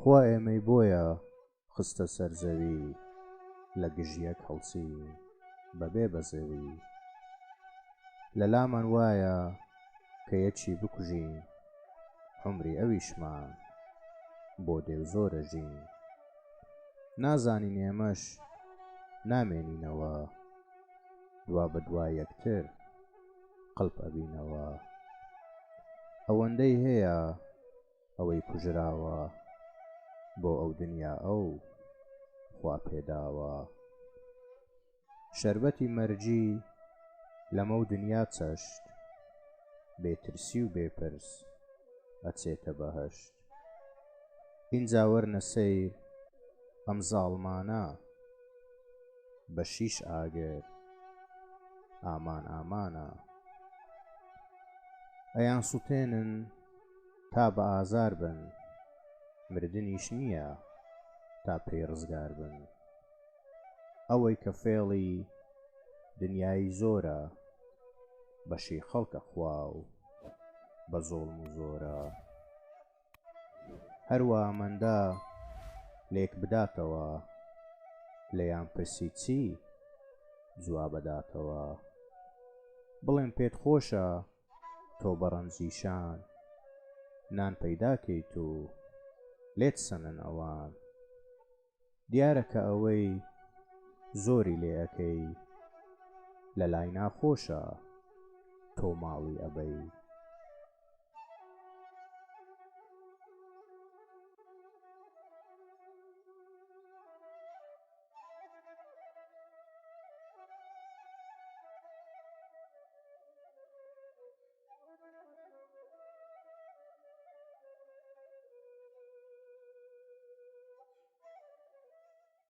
خوا ئێمەی بۆیە خستە سەر زەوی، لە گژیەک هەڵچین بەبێ بەزەوی. لەلامان وایە کە یەکی بکوژین، عومری ئەویشمان بۆ دێ و زۆرە ژین. نازانین ئێمەش نامێنینەوە، دوا بە دوای یەکتر قەڵب ئەبینەوە. ئەوەندەی هەیە ئەوەی کوژراوە، بۆ ئەو دنیا ئەو خوا پێداوە. شەربەتی مەرجی لەمە و دنیا چەشت، بێترسی و بێپرس ئەچێتە بەهەشت. ئینجا وەرنە سەیر ئەم زاڵمانە، بە شیش ئاگر ئامان ئامانە. ئەیان سوتێنن تا بە ئازار بن، مردنیش نییە تا پێی ڕزگار بن. ئەوەی کە فێڵی دنیای زۆرە، بەشی خەڵکە خوا و بە زۆڵم و زۆرە. هەروە ئەمەندە لێک بداتەوە، لێیان پرسی چی جواب بداتەوە. بڵێن پێت خۆشە تۆ بە ڕەنجیشان، نان پەیداکەیت و لێت سەنن ئەوان. دیارە کە ئەوەی زۆری لێ ئەەکەی، لە لای ناخۆشە تۆ ماڵی ئەبەی.